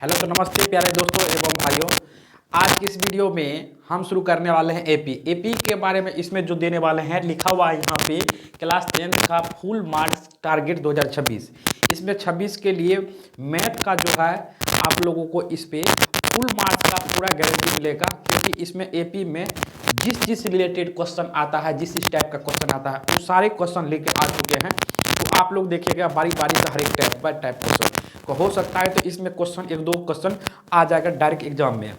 Hello तो नमस्ते प्यारे दोस्तों एवं भाइयों। आज की इस वीडियो में हम शुरू करने वाले हैं एपी के बारे में। इसमें जो देने वाले हैं लिखा हुआ है यहाँ पे क्लास 10th का फुल मार्क्स टारगेट 2026। इसमें 26 के लिए मैथ का जो है आप लोगों को इस पे फुल मार्क्स का पूरा गारंटी मिलेगा, क्योंकि इसमें एपी में जिस रिलेटेड क्वेश्चन आता है, जिस टाइप का क्वेश्चन आता है वो सारे क्वेश्चन लेके आ चुके हैं। तो आप लोग देखिएगा बारी बारी से हर एक टाइप बाय टाइप क्वेश्चन को हो सकता है तो इसमें क्वेश्चन एक दो क्वेश्चन आ जाएगा डायरेक्ट एग्जाम में,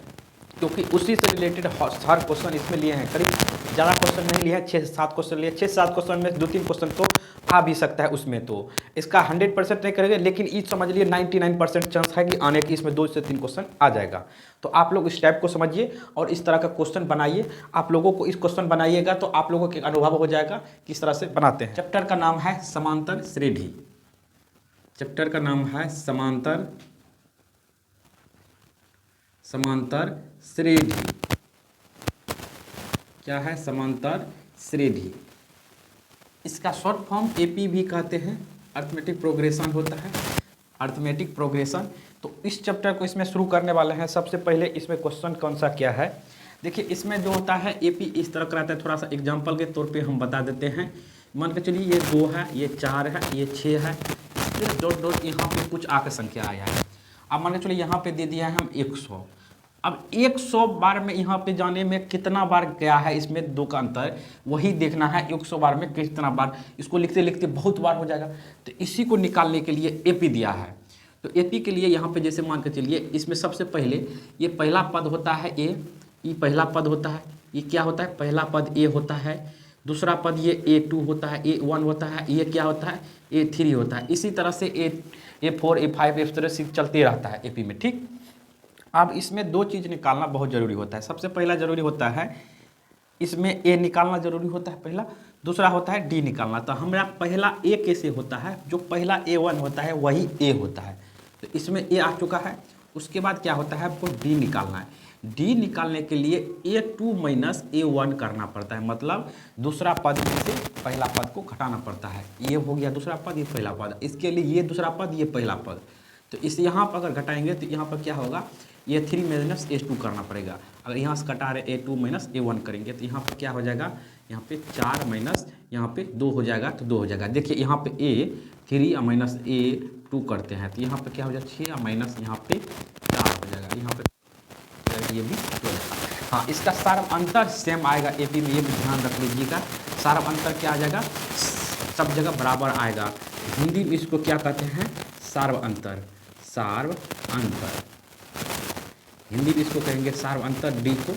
क्योंकि उसी से रिलेटेड हर क्वेश्चन इसमें लिए हैं। करीब ज़्यादा क्वेश्चन नहीं लिए हैं, 6-7 क्वेश्चन लिए। 6-7 क्वेश्चन में 2-3 क्वेश्चन तो आ भी सकता है उसमें, तो इसका 100% नहीं करेंगे, लेकिन ये समझ लिए 99% चांस है कि आने की इसमें 2 से 3 क्वेश्चन आ जाएगा। तो आप लोग इस टाइप को समझिए और इस तरह का क्वेश्चन बनाइए। आप लोगों को इस क्वेश्चन बनाइएगा तो आप लोगों को अनुभव हो जाएगा किस तरह से बनाते हैं। चैप्टर का नाम है समांतर श्रेणी। चैप्टर का नाम है समांतर श्रेणी। क्या है? समांतर श्रेणी। इसका शॉर्ट फॉर्म एपी भी कहते हैं, अर्थमेटिक प्रोग्रेशन होता है, अर्थमेटिक प्रोग्रेशन। तो इस चैप्टर को इसमें शुरू करने वाले हैं। सबसे पहले इसमें क्वेश्चन कौन सा क्या है, देखिए इसमें जो होता है एपी इस तरह कराता है। थोड़ा सा एग्जांपल के तौर पे हम बता देते हैं। मान के चलिए ये 2 है, ये 4 है, ये 6 है, फिर डॉट यहाँ पे कुछ आकर संख्या आया है। अब मान के चलिए यहाँ पे दे दिया है हम 100। अब 100 बार में यहाँ पे जाने में कितना बार गया है, इसमें 2 का अंतर वही देखना है। 100 बार में कितना बार, इसको लिखते लिखते बहुत बार हो जाएगा। तो इसी को निकालने के लिए एपी दिया है। तो एपी के लिए यहाँ पे जैसे मान के चलिए इसमें सबसे पहले ये पहला पद होता है ए, ये पहला पद होता है। ये क्या होता है? पहला पद ए होता है। दूसरा पद ये A2 होता है, A1 होता है। ये क्या होता है? A3 होता है। इसी तरह से A4 A5 इस तरह से चलते रहता है एपी में, ठीक। अब इसमें 2 चीज़ निकालना बहुत ज़रूरी होता है। सबसे पहला ज़रूरी होता है इसमें ए निकालना ज़रूरी होता है पहला। दूसरा होता है डी निकालना। तो हमारा पहला ए कैसे होता है? जो पहला A1 होता है वही ए होता है। तो इसमें ए आ चुका है। उसके बाद क्या होता है? आपको डी निकालना है। डी निकालने के लिए A2 माइनस A1 करना पड़ता है, मतलब दूसरा पद में से पहला पद को घटाना पड़ता है। ये हो गया दूसरा पद, ये पहला पद। इसके लिए ये दूसरा पद, ये पहला पद। तो इस यहाँ पर अगर घटाएंगे तो यहाँ पर क्या होगा? ये 3 माइनस A2 करना पड़ेगा। अगर यहाँ से घटा रहे A2 माइनस A1 करेंगे तो यहाँ पर क्या हो जाएगा? यहाँ पे 4 माइनस यहाँ पे 2 हो जाएगा, तो 2 हो जाएगा। देखिए यहाँ पे A3 माइनस A2 करते हैं तो यहाँ पे क्या हो जाएगा? 6 माइनस यहाँ पे 4 हो जाएगा। यहाँ पे ये भी हो जाएगा। हाँ, इसका सार्व अंतर सेम आएगा एपी में, ये भी ध्यान रख लीजिएगा। सार्व अंतर क्या आ जाएगा? सब जगह बराबर आएगा। हिंदी में इसको क्या कहते हैं? सार्व अंतर। सार्व अंतर हिंदी में इसको कहेंगे सार्व अंतर डी को।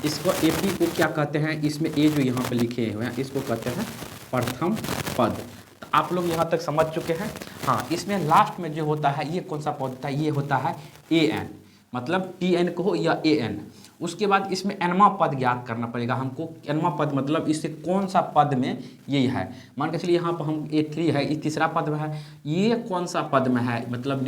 इसको एपी को क्या कहते हैं? इसमें ए जो यहाँ पे लिखे हुए हैं इसको कहते हैं प्रथम पद। तो आप लोग यहाँ तक समझ चुके हैं। हाँ, इसमें लास्ट में जो होता है ये कौन सा पद होता है? ये होता है एन, मतलब टी एन कहो या ए एन। उसके बाद इसमें एनवा पद ज्ञात करना पड़ेगा हमको। एनवा पद मतलब इससे कौन सा पद में ये है। मान के चलिए यहाँ पर हम A3 है, ये तीसरा पद में है। ये कौन सा पद में है, मतलब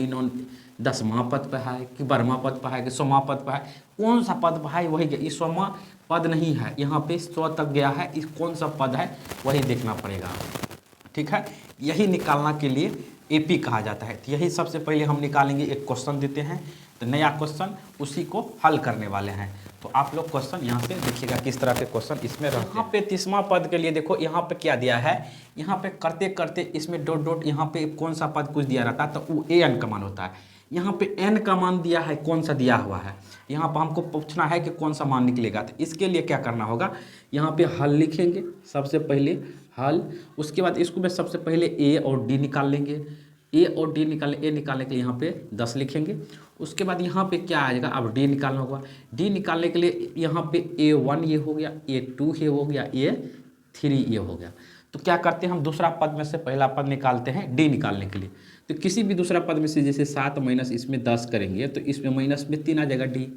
10वां पद पर है कि 12वां पद पर है कि 100वां पद पर है? कौन सा पद पर है वही गया। ये 100वां पद नहीं है, यहाँ पे 100 तक गया है। इस कौन सा पद है वही देखना पड़ेगा, ठीक है। यही निकालना के लिए एपी कहा जाता है। तो यही सबसे पहले हम निकालेंगे। एक क्वेश्चन देते हैं तो नया क्वेश्चन उसी को हल करने वाले हैं। तो आप लोग क्वेश्चन यहाँ से देखिएगा किस तरह के क्वेश्चन इसमें रहते हैं। यहाँ पे 30वां पद के लिए देखो यहाँ पे क्या दिया है। यहाँ पे करते करते इसमें डॉट डॉट यहाँ पे कौन सा पद कुछ दिया रहता है तो वो एन का मान होता है। यहाँ पे एन का मान दिया है, कौन सा दिया हुआ है। यहाँ पर हमको पूछना है कि कौन सा मान निकलेगा। तो इसके लिए क्या करना होगा? यहाँ पे हल लिखेंगे सबसे पहले, हल। उसके बाद इसको में सबसे पहले ए और डी निकाल लेंगे। ए और डी ए निकालने के लिए यहाँ पे 10 लिखेंगे। उसके बाद यहाँ पे क्या आएगा? अब डी निकालना होगा। डी निकालने के लिए यहाँ पे A1 ये हो गया, A2 ये हो गया, A3 ये हो गया। तो क्या करते हैं हम? दूसरा पद में से पहला पद निकालते हैं डी निकालने के लिए। तो किसी भी दूसरा पद में से जैसे 7 माइनस इसमें 10 करेंगे तो इसमें माइनस में 3 आ जाएगा डी।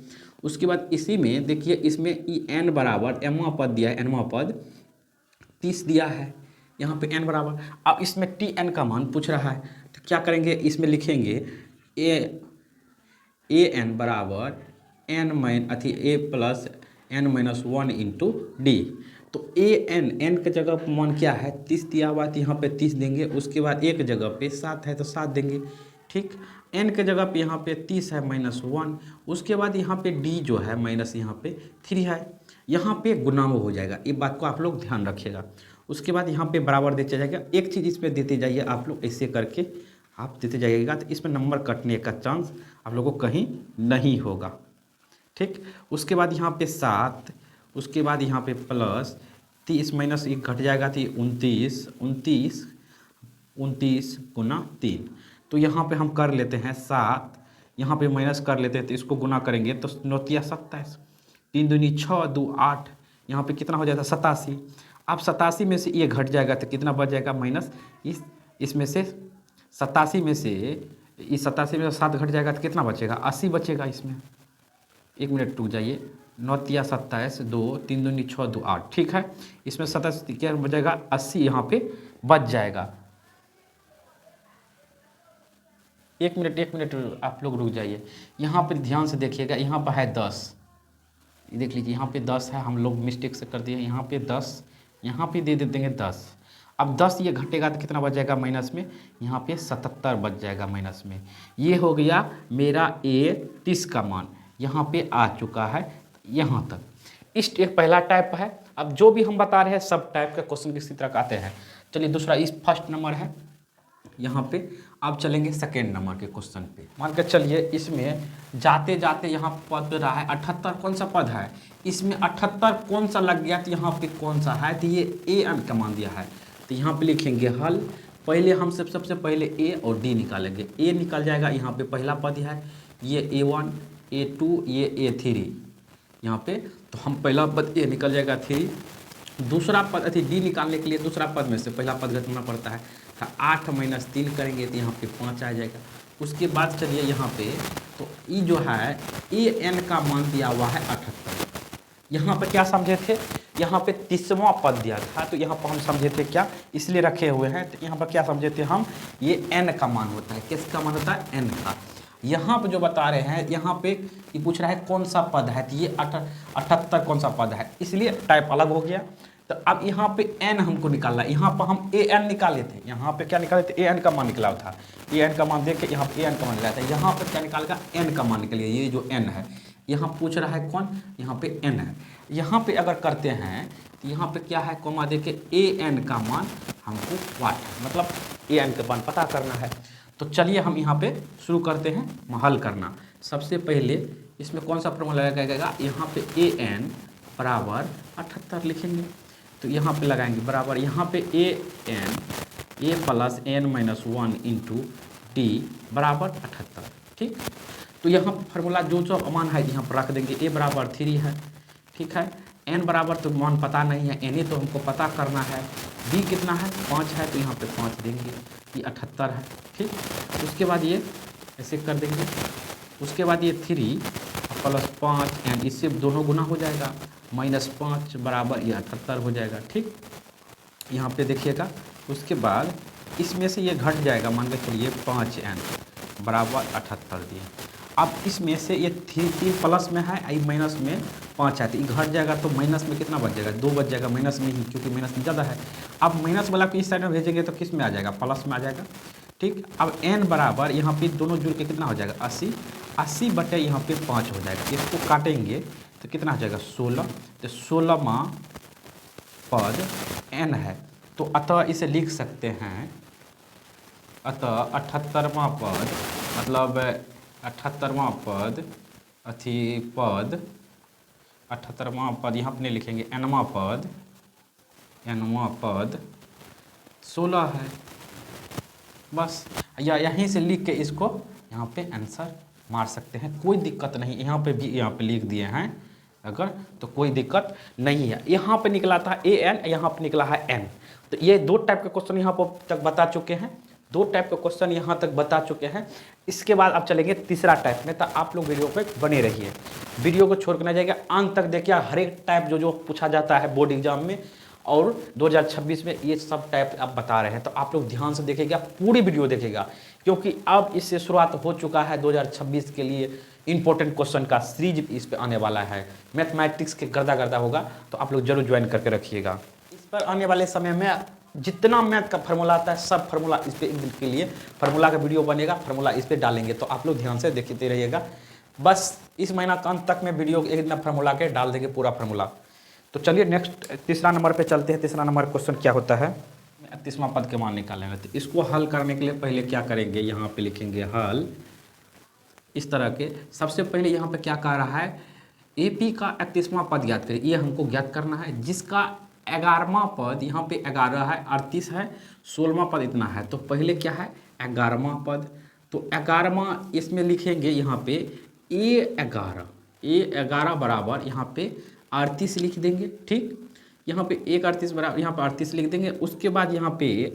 उसके बाद इसी में देखिए इसमें एन बराबर एमवा पद दिया है, एनवा पद 30 दिया है। यहाँ पे एन बराबर, अब इसमें टी एन का मान पूछ रहा है तो क्या करेंगे? इसमें लिखेंगे ए एन बराबर a plus n minus 1 into d. तो एन के जगह पर मान क्या है? 30 दिया हुआ है तो यहाँ पे 30 देंगे। उसके बाद एक जगह पे 7 है तो 7 देंगे, ठीक। n के जगह पे यहाँ पे 30 है -1। उसके बाद यहाँ पे d जो है माइनस यहाँ पे 3 है, यहाँ पे गुना हो जाएगा, ये बात को आप लोग ध्यान रखिएगा। उसके बाद यहाँ पे बराबर देते जाएगा, एक चीज़ इसमें देते जाइए आप लोग, ऐसे करके आप देते जाइएगा तो इसमें नंबर कटने का चांस आप लोगों को कहीं नहीं होगा, ठीक। उसके बाद यहाँ पे 7, उसके बाद यहाँ पे प्लस 30 माइनस 1 घट जाएगा तो 29 गुना 3। तो यहाँ पे हम कर लेते हैं 7, यहाँ पे माइनस कर लेते हैं तो इसको गुना करेंगे तो 9 तिया 27, 3 दूनी 6, 2 8, यहाँ पे कितना हो जाता है 87। अब 87 में से ये घट जाएगा तो कितना बच जाएगा माइनस, इसमें से 87 में से इस 87 में 7 घट जाएगा तो कितना बचेगा 80 बचेगा इसमें। 1 मिनट रुक जाइए, 9 तिया 27, 2 3 दूनी 6, 2 8, ठीक है। इसमें 87 क्या बचेगा 80 यहाँ पे बच जाएगा। 1 मिनट आप लोग रुक जाइए, यहाँ पर ध्यान से देखिएगा, यहाँ पर है 10, देख लीजिए यहाँ पे 10 है, हम लोग मिस्टेक से कर दिए, यहाँ पे 10, यहाँ पे दे देंगे 10। अब 10 ये घटेगा तो कितना बच जाएगा माइनस में, यहाँ पे 77 बच जाएगा माइनस में। ये हो गया मेरा A30 का मान, यहाँ पे आ चुका है यहाँ तक। इस एक पहला टाइप है। अब जो भी हम बता रहे हैं सब टाइप के क्वेश्चन किसी तरह आते हैं। चलिए दूसरा, इस फर्स्ट नंबर है यहाँ पे, अब चलेंगे सेकेंड नंबर के क्वेश्चन पे। मान के चलिए इसमें जाते जाते यहाँ पद रहा है 78, कौन सा पद है इसमें 78 कौन सा लग गया, तो यहाँ पे कौन सा है, तो ये an का मान दिया है, तो यहाँ पे लिखेंगे हल। पहले हम सबसे पहले a और d निकालेंगे। a निकल जाएगा, यहाँ पे पहला पद है ये a1 a2 ये a3 यहाँ पे, तो हम पहला पद a निकल जाएगा 3, दूसरा पद d निकालने के लिए दूसरा पद में से पहला पद घटाना पड़ता है, तो 8 माइनस 3 करेंगे तो यहाँ पे 5 आ जाएगा। उसके बाद चलिए यहाँ पे, तो ये जो है an का मान दिया हुआ है 78। यहाँ पे क्या समझे थे, यहाँ पे 30वां पद दिया था, तो यहाँ पर हम समझे थे क्या इसलिए रखे हुए हैं, तो यहाँ पर क्या समझे थे हम, ये n का मान होता है, किसका मान होता है n का। यहाँ पे जो बता रहे हैं, यहाँ पे ये पूछ रहा है कौन सा पद है, तो ये 78 कौन सा पद है, इसलिए टाइप अलग हो गया। तो अब यहाँ पे n हमको निकालना है, यहाँ पर हम an निकाले थे, यहाँ पे क्या निकाले थे an का मान निकला था, an का मान देख के यहाँ पे an का मान निकला था, यहाँ पर क्या निकालेगा n का मान निकलिए, ये जो n है यहाँ पूछ रहा है कौन, यहाँ पे n है। यहाँ पे अगर करते हैं तो यहाँ पे क्या है कोमा दे के an का मान हमको वाट है, मतलब an का मान पता करना है। तो चलिए हम यहाँ पे शुरू करते हैं हल करना। सबसे पहले इसमें कौन सा फॉर्मूला लगाएगा, यहाँ पे an बराबर 78 लिखेंगे, तो यहाँ पे लगाएंगे बराबर, यहाँ पे a plus n minus 1 into d बराबर 78, ठीक। तो यहाँ फार्मूला जो मान है यहाँ पर रख देंगे, a बराबर 3 है, ठीक है, n बराबर तो मान पता नहीं है, n तो हमको पता करना है, d कितना है 5 है, तो यहाँ पे 5 देंगे, ये 78 है, ठीक। उसके बाद ये ऐसे कर देंगे, उसके बाद ये 3 प्लस 5 एंड इससे दोनों गुना हो जाएगा, -5 बराबर ये 78 हो जाएगा, ठीक। यहाँ पे देखिएगा, उसके बाद इसमें से ये घट जाएगा, मान के चलिए 5n बराबर 78 दिए। अब इसमें से ये 3 प्लस में है, आई माइनस में 5 है, तो ये घट जाएगा, तो माइनस में कितना बच जाएगा 2 बच जाएगा माइनस में ही, क्योंकि माइनस में ज़्यादा है। अब माइनस वाला को इस साइड में भेजेंगे तो किस में आ जाएगा, प्लस में आ जाएगा, ठीक। अब n बराबर यहाँ पे दोनों जुड़ के कितना हो जाएगा 80 बटे यहाँ पे 5 हो जाएगा, इसको काटेंगे तो कितना हो जाएगा 16, तो 16वां पद n है, तो अतः इसे लिख सकते हैं, अतः 78वां पद मतलब 78वां पद 78वां पद यहाँ पे लिखेंगे, nवां पद 16 है, बस। या यहीं से लिख के इसको यहाँ पे आंसर मार सकते हैं, कोई दिक्कत नहीं। यहाँ पे भी यहाँ पे लिख दिए हैं अगर, तो कोई दिक्कत नहीं है। यहाँ पे निकला था an, यहाँ पे निकला है n। तो ये 2 टाइप के क्वेश्चन यहाँ पर तक बता चुके हैं, 2 टाइप के क्वेश्चन यहाँ तक बता चुके हैं। इसके बाद अब चलेंगे तीसरा टाइप में, तो आप लोग वीडियो पे बने रहिए, वीडियो को छोड़ के ना जाइएगा, अंत तक देखिए। हर एक टाइप जो पूछा जाता है बोर्ड एग्जाम में और 2026 में, ये सब टाइप आप बता रहे हैं, तो आप लोग ध्यान से देखिएगा, पूरी वीडियो देखिएगा, क्योंकि अब इससे शुरुआत हो चुका है 2026 के लिए इंपॉर्टेंट क्वेश्चन का सीरीज इस पे आने वाला है। मैथमेटिक्स के गर्दा होगा, तो आप लोग जरूर ज्वाइन करके रखिएगा। इस पर आने वाले समय में जितना मैथ का फार्मूला आता है सब फार्मूला इस पे एक दिन के लिए फार्मूला का वीडियो बनेगा, फार्मूला इस पे डालेंगे, तो आप लोग ध्यान से देखते रहिएगा। बस इस महीना का अंत तक में वीडियो एक दिन फार्मूला के डाल देंगे पूरा फार्मूला। तो चलिए नेक्स्ट तीसरा नंबर पे चलते हैं। तीसरा नंबर क्वेश्चन क्या होता है, 31वां पद के मान निकालेंगे। तो इसको हल करने के लिए पहले क्या करेंगे, यहाँ पे लिखेंगे हल इस तरह के। सबसे पहले यहाँ पे क्या कह रहा है, एपी का 31वां पद ज्ञात करें, ये हमको ज्ञात करना है, जिसका 11वां पद यहाँ पे 11 है, 38 है, 16वां पद इतना है। तो पहले क्या है 11वां पद, तो 11वां इसमें लिखेंगे यहाँ पे A11 बराबर यहाँ पे 38 लिख देंगे, ठीक। यहाँ पे 1 38 बराबर यहाँ पे 38 लिख देंगे। उसके बाद यहाँ पे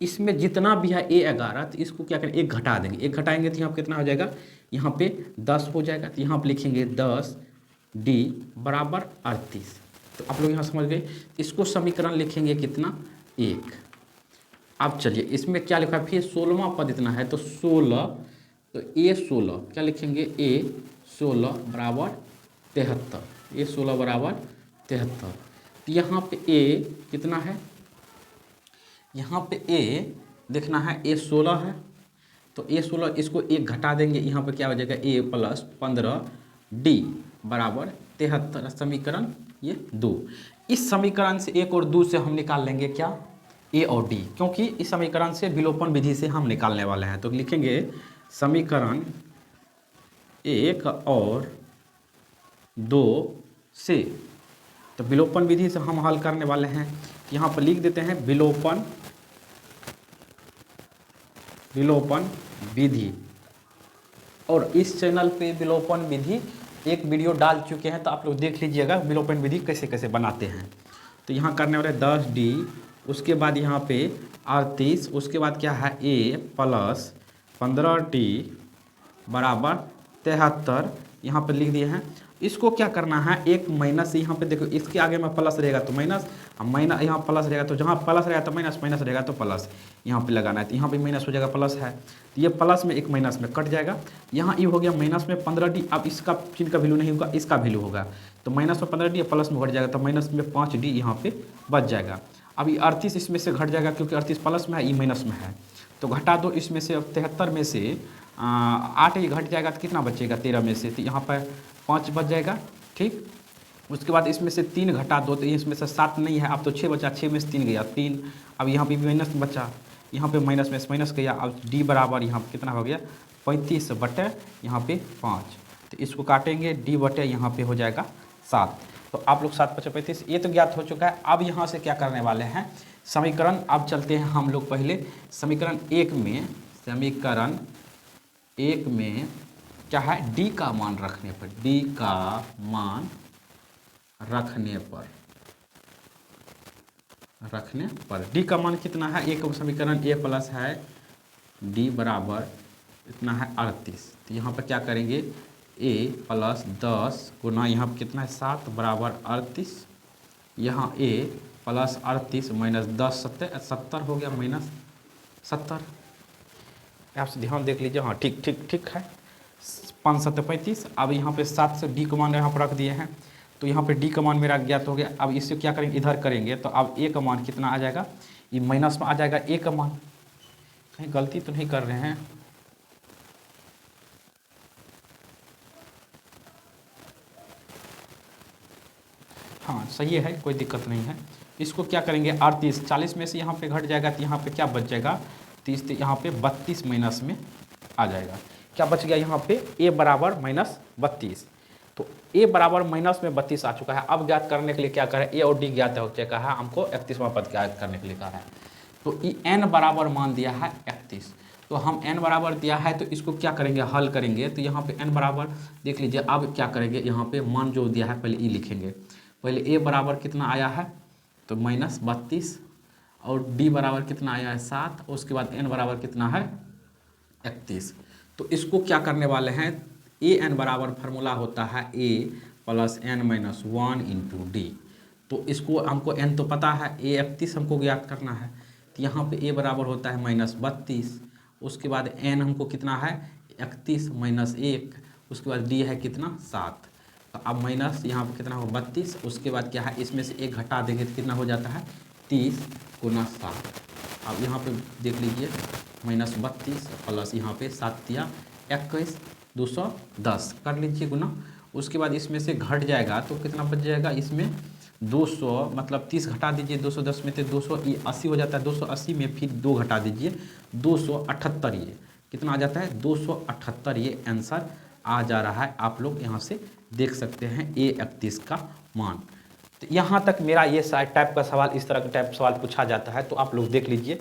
इसमें जितना भी है A11, तो इसको क्या करें, एक घटा देंगे, एक घटाएंगे तो यहाँ पे कितना हो जाएगा, यहाँ पे 10 हो जाएगा। तो यहाँ पे लिखेंगे 10D बराबर 38। तो आप लोग यहाँ समझ गए। इसको समीकरण लिखेंगे कितना, 1। अब चलिए इसमें क्या लिखा है, फिर 16वां पद इतना है, तो 16, तो A16 क्या लिखेंगे, A16 बराबर 73, A16 बराबर 73। तो यहाँ पे A कितना है, यहाँ पे A देखना है, A16 है, तो A16 इसको एक घटा देंगे, यहाँ पे क्या हो जाएगा, A प्लस 15D बराबर 73, समीकरण ये 2। इस समीकरण से 1 और 2 से हम निकाल लेंगे क्या, A और D, क्योंकि इस समीकरण से विलोपन विधि से हम निकालने वाले हैं। तो लिखेंगे समीकरण 1 और 2 से, तो विलोपन विधि से हम हल करने वाले हैं। यहाँ पर लिख देते हैं विलोपन विधि। और इस चैनल पे विलोपन विधि एक वीडियो डाल चुके हैं, तो आप लोग देख लीजिएगा विलोपन विधि कैसे कैसे बनाते हैं। तो यहाँ करने वाले 10D, उसके बाद यहाँ पे 38, उसके बाद क्या है A प्लस 15D बराबर 73, यहाँ पे लिख दिए हैं। इसको क्या करना है, एक माइनस, यहाँ पे देखो इसके आगे में प्लस रहेगा तो माइनस, माइनस यहाँ प्लस रहेगा, तो जहाँ प्लस रहेगा तो माइनस, माइनस रहेगा तो प्लस, यहाँ पे लगाना है। तो यहाँ पे माइनस हो जाएगा, प्लस है, तो ये प्लस में एक माइनस में कट जाएगा। यहाँ ये हो गया माइनस में 15D, अब इसका चिन्ह का वैल्यू नहीं होगा, इसका वैल्यू होगा, तो माइनस में 15D प्लस में घट जाएगा, तो माइनस में 5D यहाँ पे बच जाएगा। अब ये 38 इसमें से घट जाएगा, क्योंकि 38 प्लस में है, ये माइनस में है, तो घटा दो इसमें से। 73 में से 8 ये घट जाएगा, तो कितना बचेगा, 13 में से, तो यहाँ पर 5 बच जाएगा, ठीक। उसके बाद इसमें से 3 घटा दो, तो इसमें से 7 नहीं है, अब तो 6 बचा, 6 में से 3 गया 3। अब यहाँ पे माइनस बचा, यहाँ पे माइनस में से माइनस गया। अब D बराबर यहाँ पे कितना हो गया, 35 बटे यहाँ पे 5, तो इसको काटेंगे, D बटे यहाँ पे हो जाएगा 7। तो आप लोग 7 5 35, ये तो ज्ञात हो चुका है। अब यहाँ से क्या करने वाले हैं, समीकरण, अब चलते हैं हम लोग पहले समीकरण 1 में। समीकरण 1 में क्या है, D का मान रखने पर, D का मान रखने पर D का मान कितना है, एक समीकरण A प्लस है, D बराबर इतना है 38। तो यहाँ पर क्या करेंगे, A प्लस 10 गुना यहाँ पर कितना है 7 बराबर 38, यहाँ A प्लस 38 माइनस 10 70 हो गया, माइनस 70। आप ध्यान देख लीजिए, हाँ ठीक ठीक ठीक है, 5 7 35। अब यहाँ पे 7 से D का मान यहाँ पर रख दिए हैं, तो यहाँ पे D का मान मेरा ज्ञात हो गया। अब इससे क्या करेंगे, इधर करेंगे, तो अब A का मान कितना आ जाएगा, ये माइनस में आ जाएगा A का मान। कहीं गलती तो नहीं कर रहे हैं, हाँ सही है, कोई दिक्कत नहीं है। इसको क्या करेंगे, 38 40 में से यहाँ पे घट जाएगा, तो यहाँ पे क्या बच जाएगा 30, तो यहाँ पे 32 माइनस में आ जाएगा। क्या बच गया यहाँ पे, A बराबर माइनस 32, तो A बराबर माइनस में 32 आ चुका है। अब ज्ञात करने के लिए क्या करें, A और D ज्ञात हो चुका है, हमको 31वां पद ज्ञात करने के लिए कहा है। तो N बराबर मान दिया है 31, तो हम N बराबर दिया है, तो इसको क्या करेंगे, हल करेंगे। तो यहाँ पे N बराबर देख लीजिए, अब क्या करेंगे, यहाँ पे मान जो दिया है पहले E लिखेंगे। पहले A बराबर कितना आया है, तो माइनस 32, और D बराबर कितना आया है 7, उसके बाद N बराबर कितना है 31। तो इसको क्या करने वाले हैं, AN बराबर फार्मूला होता है A plus N minus 1 into D। तो इसको हमको N तो पता है, A 31 हमको ज्ञात करना है, तो यहाँ पे A बराबर होता है माइनस 32, उसके बाद N हमको कितना है 31 माइनस 1, उसके बाद D है कितना 7। तो अब माइनस यहाँ पर कितना हो 32, उसके बाद क्या है, इसमें से 1 घटा देंगे तो कितना हो जाता है 30 गुना 7। अब यहाँ पे देख लीजिए -32 प्लस यहाँ पे 7 या 21 210 कर लीजिए गुना। उसके बाद इसमें से घट जाएगा तो कितना बच जाएगा, इसमें 200 मतलब 30 घटा दीजिए 210 में तो 280 हो जाता है। 280 में फिर 2 घटा दीजिए 278, ये कितना आ जाता है 278, ये आंसर आ जा रहा है। आप लोग यहाँ से देख सकते हैं A31 का मान। तो यहाँ तक मेरा ये टाइप का सवाल, इस तरह का टाइप सवाल पूछा जाता है तो आप लोग देख लीजिए।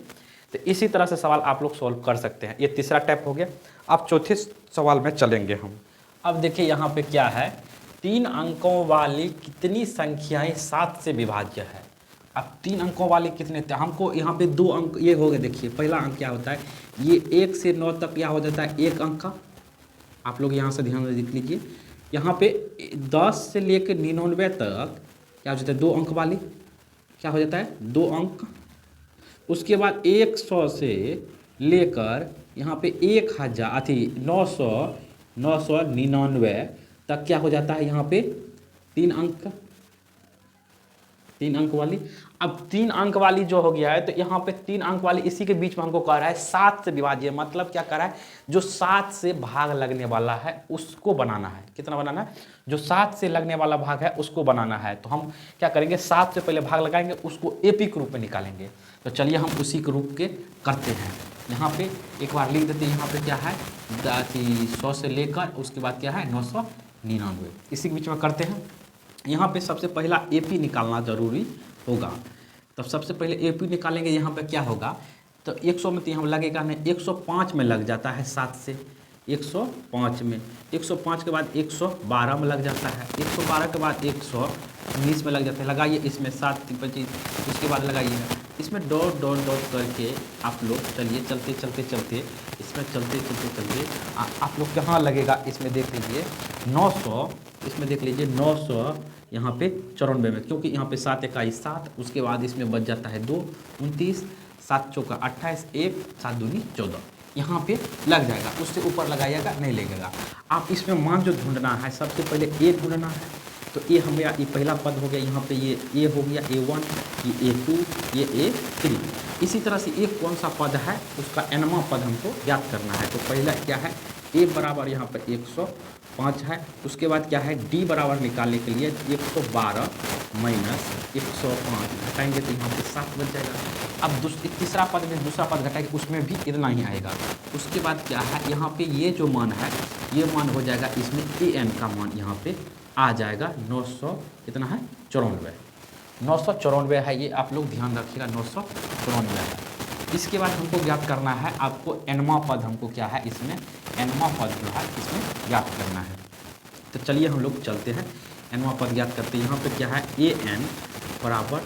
तो इसी तरह से सवाल आप लोग सॉल्व कर सकते हैं। ये तीसरा टाइप हो गया। अब चौथे सवाल में चलेंगे हम। अब देखिए यहाँ पे क्या है, 3 अंकों वाली कितनी संख्याएं 7 से विभाज्य है। अब 3 अंकों वाली कितने थे, हमको यहाँ पे 2 अंक ये हो गए। देखिए पहला अंक क्या होता है, ये 1 से 9 तक क्या हो जाता है 1 अंक का। आप लोग यहाँ से ध्यान से देख लीजिए, यहाँ पे 10 से लेकर 99 तक क्या हो जाता है 2 अंक वाली, क्या हो जाता है 2 अंक। उसके बाद 100 से लेकर यहाँ पे 999 तक क्या हो जाता है यहाँ पे 3 अंक, 3 अंक वाली। अब 3 अंक वाली जो हो गया है तो यहाँ पे 3 अंक वाली इसी के बीच में हमको कह रहा है 7 से विभाज्य, मतलब क्या कह रहा है जो 7 से भाग लगने वाला है उसको बनाना है। कितना बनाना है, जो 7 से लगने वाला भाग है उसको बनाना है। तो हम क्या करेंगे, 7 से पहले भाग लगाएंगे, उसको एपी के रूप में निकालेंगे। तो चलिए हम उसी के रूप के करते हैं। यहाँ पे एक बार लिख देते हैं, यहाँ पे क्या है 100 से लेकर उसके बाद क्या है 999, इसी के बीच में करते हैं। यहाँ पे सबसे पहला एपी निकालना जरूरी होगा। तब सबसे पहले एपी निकालेंगे। यहाँ पे क्या होगा तो 100 में तो यहाँ लगेगा नहीं, 105 में लग जाता है 7 से 105 में, 105 के बाद 112 में लग जाता है, 112 के बाद 119 में लग जाता है। लगाइए इसमें 7 3 25, उसके बाद लगाइए इसमें डॉट डॉट डॉट करके आप लोग चलिए चलते चलते चलते इसमें चलते चलते चलते आप लोग कहाँ लगेगा, इसमें देख लीजिए 900, इसमें देख लीजिए 900 यहाँ पे 94 में, क्योंकि यहाँ पे 7 इकाई 7, उसके बाद इसमें बच जाता है 2 29 7 चौका 28 1 7 दूनी 14, यहाँ पे लग जाएगा। उससे ऊपर लगाइएगा नहीं लगेगा। आप इसमें मान जो ढूंढना है सबसे पहले ए ढूंढना है। तो ए हमें ये पहला पद हो गया, यहाँ पे ये ए हो गया A1, ये A2, ये A3। इसी तरह से एक कौन सा पद है उसका nवां पद हमको ज्ञात करना है। तो पहला क्या है ए बराबर यहाँ पर 105 है। उसके बाद क्या है डी बराबर निकालने के लिए 112 माइनस 105 घटाएंगे तो यहाँ पे 7 बच जाएगा। अब तीसरा पद में दूसरा पद घटाएंगे उसमें भी इतना ही आएगा। उसके बाद क्या है यहाँ पे ये जो मान है ये मान हो जाएगा, इसमें an का मान यहाँ पे आ जाएगा 900 कितना है 94, 994 है। ये आप लोग ध्यान रखिएगा 994 है। इसके बाद हमको ज्ञात करना है, आपको nवां पद हमको क्या है इसमें nवां पद जो है इसमें ज्ञात करना है। तो चलिए हम लोग चलते हैं nवां पद ज्ञात करते हैं। यहाँ पे क्या है an बराबर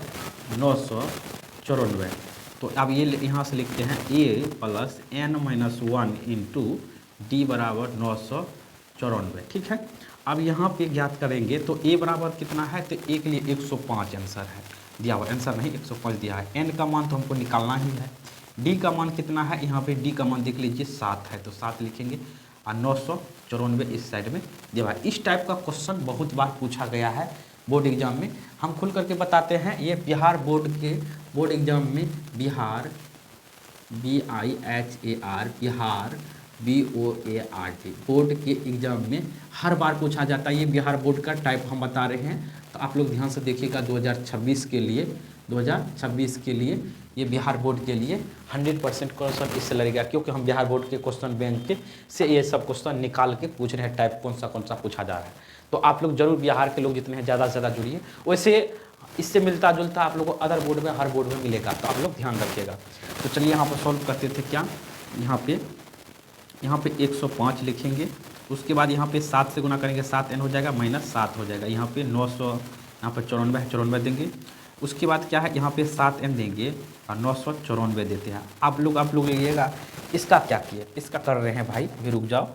994। तो अब ये यहाँ से लिखते हैं a plus n-1 into D बराबर 994, ठीक है। अब यहाँ पे ज्ञात करेंगे तो a बराबर कितना है, तो a के लिए 105 आंसर है दिया हुआ, आंसर नहीं 105 दिया है। n का मान तो हमको निकालना ही है। d का मान कितना है, यहाँ पे d का मान देख लीजिए 7 है तो 7 लिखेंगे और 994 इस साइड में दिया हुआ है। इस टाइप का क्वेश्चन बहुत बार पूछा गया है बोर्ड एग्जाम में। हम खुल करके बताते हैं, ये बिहार बोर्ड के बोर्ड एग्जाम में Bihar BIHAR Bihar BOARD board के एग्जाम में हर बार पूछा जाता है। ये बिहार बोर्ड का टाइप हम बता रहे हैं, तो आप लोग ध्यान से देखिएगा 2026 के लिए ये बिहार बोर्ड के लिए 100% क्वेश्चन इससे लगेगा, क्योंकि हम बिहार बोर्ड के क्वेश्चन बैंक के से ये सब क्वेश्चन निकाल के पूछ रहे हैं टाइप कौन सा पूछा जा रहा है। तो आप लोग जरूर बिहार के लोग जितने हैं ज़्यादा से ज़्यादा जुड़िए। वैसे इससे मिलता जुलता आप लोगों को अदर बोर्ड में हर बोर्ड में मिलेगा, तो आप लोग ध्यान रखिएगा। तो चलिए यहाँ पर सॉल्व करते थे क्या, यहाँ पे 105 लिखेंगे। उसके बाद यहाँ पे 7 से गुना करेंगे 7n हो जाएगा माइनस 7 हो जाएगा। यहाँ पे 900 यहाँ पर 94 देंगे। उसके बाद क्या है यहाँ पे 7n देंगे और 994 देते हैं। आप लोग लीजिएगा इसका क्या किए, इसका कर रहे हैं भाई भी रुक जाओ।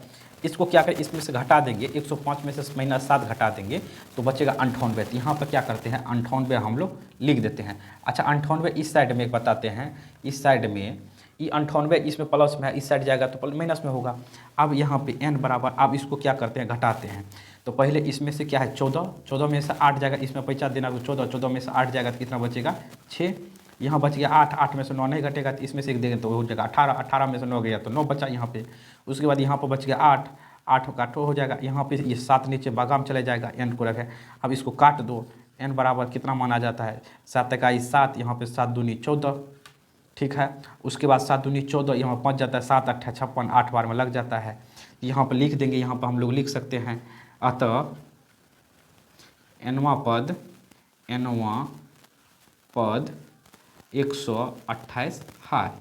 इसको क्या करें, इसमें से घटा देंगे 105 में से माइनस 7 घटा देंगे तो बचेगा 98। यहाँ पर क्या करते हैं 98 हम लोग लिख देते हैं। अच्छा 98 इस साइड में बताते हैं, इस साइड में ये 98 इसमें प्लस में है, इस साइड जाएगा तो माइनस में होगा। अब यहाँ पे n बराबर, अब इसको क्या करते हैं घटाते हैं। तो पहले इसमें से क्या है 14 में से 8 जाएगा, इसमें पैसा देना तो 14 में से 8 जाएगा तो कितना बचेगा 6। यहाँ बच गया 8, 8 में से 9 नहीं घटेगा तो इसमें से एक देंगे तो हो जाएगा 18, 18 में से 9 गया तो 9 बचा यहाँ पे। उसके बाद यहाँ पर बच गया 8, 8 का 8 हो जाएगा, यहाँ पे ये 7 नीचे बागा में चले जाएगा, n को रखे। अब इसको काट दो, n बराबर कितना माना जाता है 7 इकाई 7, यहाँ पे 7 दूनी 14, ठीक है। उसके बाद 7 दूनी 14, यहाँ पहुँच जाता है 7 8 56, 8 बार में लग जाता है। यहाँ पर लिख देंगे, यहाँ पर हम लोग लिख सकते हैं अतः nवां पद 128 है।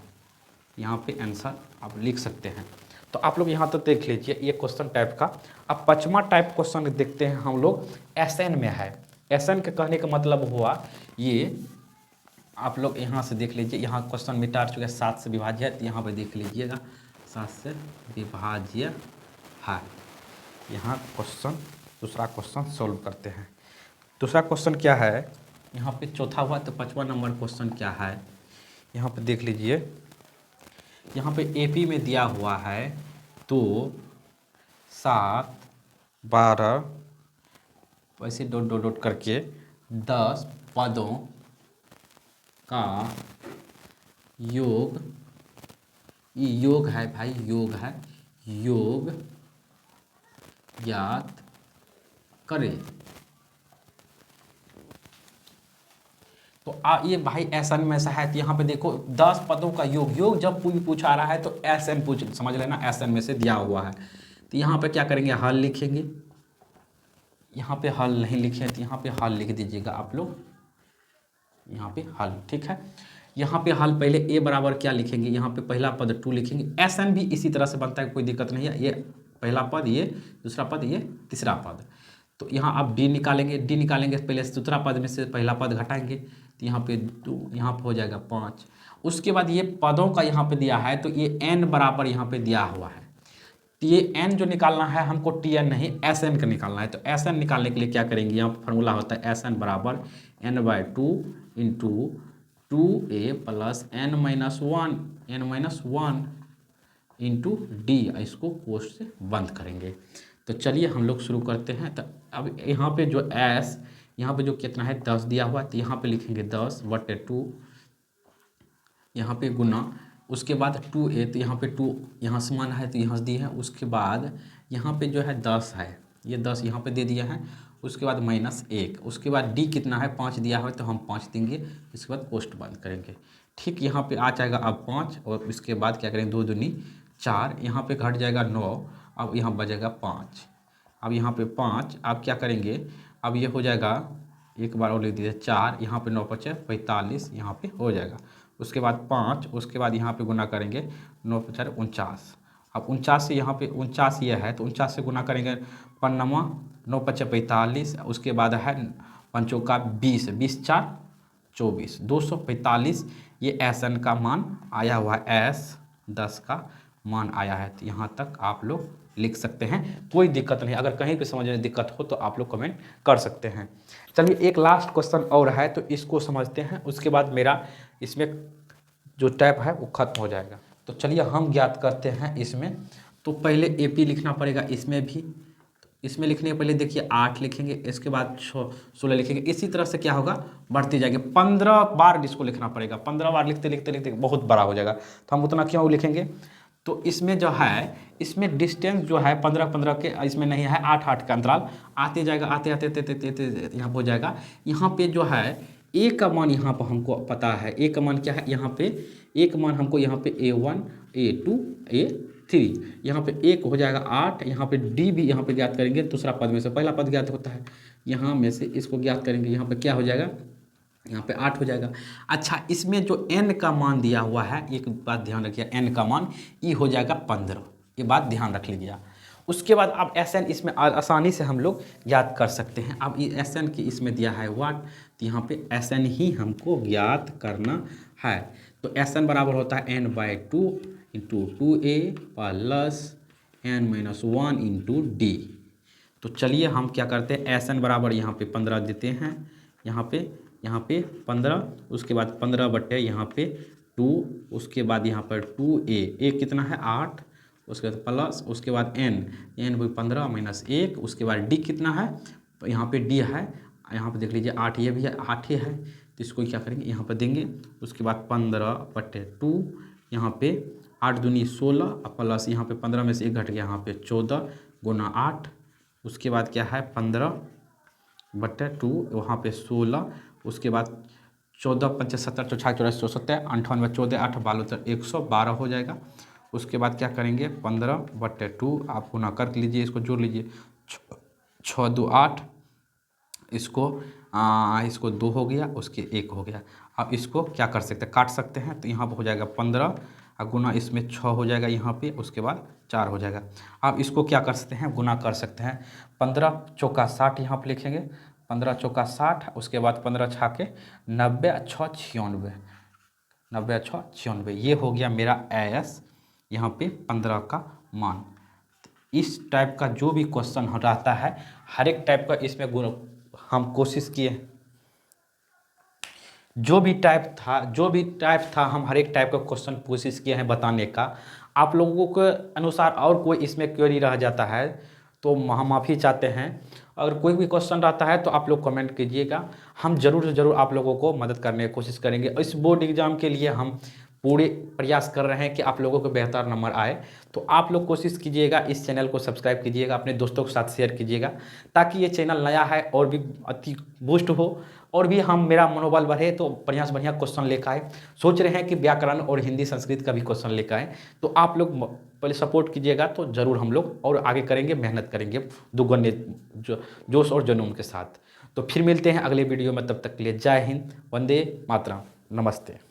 यहाँ पे आंसर आप लिख सकते हैं। तो आप लोग यहाँ तक देख लीजिए ये क्वेश्चन टाइप का। अब 5वां टाइप क्वेश्चन देखते हैं हम लोग, एसएन में है। एसएन के कहने का मतलब हुआ ये, आप लोग यहाँ से देख लीजिए, यहाँ क्वेश्चन मिटा चुके हैं 7 से विभाज्य है, तो यहाँ पर देख लीजिएगा 7 से विभाज्य है। यहाँ क्वेश्चन दूसरा क्वेश्चन सोल्व करते हैं। दूसरा क्वेश्चन क्या है, यहाँ पे चौथा हुआ, तो 5वां नंबर क्वेश्चन क्या है यहाँ पे देख लीजिए। यहाँ पे एपी में दिया हुआ है तो 7 12 ऐसे डॉट डॉट डॉट करके 10 पदों का योग, योग है भाई, योग है, योग ज्ञात करें। तो ये भाई एसएन में से है, तो यहाँ पे देखो 10 पदों का योग, योग जब पूछा रहा है तो एसएन पूछ समझ लेना, एसएन में से दिया हुआ है। तो यहाँ पे क्या करेंगे, हल लिखेंगे। यहाँ पे हल नहीं लिखे तो यहाँ पे हल लिख दीजिएगा आप लोग, यहाँ पे हल, ठीक है। यहाँ पे हल पहले ए बराबर क्या लिखेंगे, यहाँ पे पहला पद 2 लिखेंगे। एसएन भी इसी तरह से बनता है, कोई दिक्कत नहीं है। ये पहला पद, ये दूसरा पद, ये तीसरा पद। तो यहाँ आप डी निकालेंगे, डी निकालेंगे पहले से दूसरा पद में से पहला पद घटाएंगे, तो यहाँ पे 2, यहाँ पे हो जाएगा 5। उसके बाद ये पदों का यहाँ पे दिया है तो ये n बराबर यहाँ पे दिया हुआ है, तो ये n जो निकालना है हमको tn नहीं sn का निकालना है। तो sn निकालने के लिए क्या करेंगे, यहाँ पर फॉर्मूला होता है sn बराबर n/2 into 2a plus n-1 into D. इसको कोष्ठ से बंद करेंगे। तो चलिए हम लोग शुरू करते हैं। तो अब यहाँ पे जो s, यहाँ पे जो कितना है 10 दिया हुआ है, तो यहाँ पे लिखेंगे 10/2, यहाँ पे गुना, उसके बाद 2a, तो यहाँ पे 2 यहाँ समान है तो यहाँ से दिए हैं। उसके बाद यहाँ पे जो है 10 है, ये 10 यहाँ पे दे दिया है। उसके बाद -1, उसके बाद d कितना है 5 दिया हुआ है तो हम 5 देंगे। इसके बाद पोस्ट बंद करेंगे, ठीक। यहाँ पे आ जाएगा अब 5, और इसके बाद क्या करेंगे 2 दूनी 4, यहाँ पे घट जाएगा 9, अब यहाँ बचेगा 5। अब यहाँ पे 5, अब क्या करेंगे, अब ये हो जाएगा, एक बार और लिख दीजिए 4, यहाँ पे 9 बचे 45, यहाँ पे हो जाएगा। उसके बाद 5, उसके बाद यहाँ पे गुना करेंगे 9 × 4 49। अब 49 से यहाँ पे 49 ये है तो 49 से गुना करेंगे 5 9 × 5 45, उसके बाद है 5 का 20, 20 × 4 24, 245 ये SN का मान आया हुआ है, S10 का मान आया है। तो यहाँ तक आप लोग लिख सकते हैं, कोई दिक्कत नहीं। अगर कहीं पे समझने में दिक्कत हो तो आप लोग कमेंट कर सकते हैं। चलिए एक लास्ट क्वेश्चन और है तो इसको समझते हैं, उसके बाद मेरा इसमें जो टैप है वो खत्म हो जाएगा। तो चलिए हम ज्ञात करते हैं इसमें। तो पहले AP लिखना पड़ेगा, इसमें भी, इसमें लिखने के पहले देखिए 8 लिखेंगे, इसके बाद 16 लिखेंगे। इसी तरह से क्या होगा, बढ़ती जाएगी। 15 बार इसको लिखना पड़ेगा, 15 बार लिखते लिखते लिखते बहुत बड़ा हो जाएगा। तो हम उतना क्यों लिखेंगे, तो इसमें जो है, इसमें डिस्टेंस जो है 15-15 के इसमें नहीं है, 8-8 का अंतराल आते जाएगा, आते आते यहाँ हो जाएगा। यहाँ पे जो है ए का मान यहाँ पर हमको पता है, ए का मान क्या है, यहाँ पे ए का मान हमको यहाँ पे A1 A2 A3, यहाँ पे 1 हो जाएगा 8, यहाँ पे डी भी यहाँ पे ज्ञात करेंगे, दूसरा पद में से पहला पद ज्ञात होता है, यहाँ में से इसको ज्ञात करेंगे, यहाँ पे क्या हो जाएगा, यहाँ पे 8 हो जाएगा। अच्छा, इसमें जो n का मान दिया हुआ है, एक बात ध्यान रखिए, n का मान ये हो जाएगा 15, ये बात ध्यान रख लीजिए। उसके बाद अब SN इसमें आसानी से हम लोग ज्ञात कर सकते हैं। अब ये SN की इसमें दिया है वाट, तो यहाँ पे SN ही हमको ज्ञात करना है। तो SN बराबर होता है n/2 into 2a plus n-1 into d. तो चलिए हम क्या करते हैं, SN बराबर यहाँ पे 15 देते हैं, यहाँ पे 15, उसके बाद 15/, यहाँ पे 2, उसके बाद यहाँ पर 2a कितना है 8, उसके बाद प्लस, उसके बाद n भी 15 -1, उसके बाद d कितना है, यहाँ पे d है, यहाँ पे देख लीजिए 8, ये भी है 8 ही है, तो इसको क्या करेंगे यहाँ पर देंगे। उसके बाद 15/2 यहाँ पे 8 दूनी 16 प्लस यहाँ पे 15 में से 1 घट गया, यहाँ पे 14 गुना 8। उसके बाद क्या है 15/2 वहाँ पे 16। उसके बाद 14 5 70 4 84 64 58 14 8 12 112 हो जाएगा। उसके बाद क्या करेंगे 15/2 आप गुना कर लीजिए, इसको जोड़ लीजिए 6 2 8, इसको 2 हो गया, उसके 1 हो गया। अब इसको क्या कर सकते हैं, काट सकते हैं। तो यहाँ पर हो जाएगा 15 गुना इसमें 6 हो जाएगा यहाँ पे, उसके बाद 4 हो जाएगा। अब इसको क्या कर सकते हैं, गुना कर सकते हैं। 15 चौका 60 यहाँ पे लिखेंगे, 15 चौका 60, उसके बाद 15 छाके 90 6 96, 90 6 96। ये हो गया मेरा एस यहाँ पे 15 का मान। इस टाइप का जो भी क्वेश्चन रहता है, हर एक टाइप का इसमें गुण हम कोशिश किए, जो भी टाइप था हम हर एक टाइप का क्वेश्चन कोशिश किए हैं बताने का। आप लोगों के अनुसार और कोई इसमें क्वेरी रह जाता है तो हम माफ़ी चाहते हैं। अगर कोई भी क्वेश्चन रहता है तो आप लोग कमेंट कीजिएगा, हम ज़रूर से ज़रूर आप लोगों को मदद करने की कोशिश करेंगे। इस बोर्ड एग्ज़ाम के लिए हम पूरे प्रयास कर रहे हैं कि आप लोगों को बेहतर नंबर आए। तो आप लोग कोशिश कीजिएगा, इस चैनल को सब्सक्राइब कीजिएगा, अपने दोस्तों के साथ शेयर कीजिएगा, ताकि ये चैनल नया है और भी अति बूस्ट हो और भी हम मेरा मनोबल बढ़े, तो बढ़िया से बढ़िया क्वेश्चन लेकर आए। सोच रहे हैं कि व्याकरण और हिंदी संस्कृत का भी क्वेश्चन लेकर आए। तो आप लोग पहले सपोर्ट कीजिएगा तो ज़रूर हम लोग और आगे करेंगे, मेहनत करेंगे दुगने जोश और जुनून के साथ। तो फिर मिलते हैं अगले वीडियो में, तब तक के लिए जय हिंद, वंदे मातरम, नमस्ते।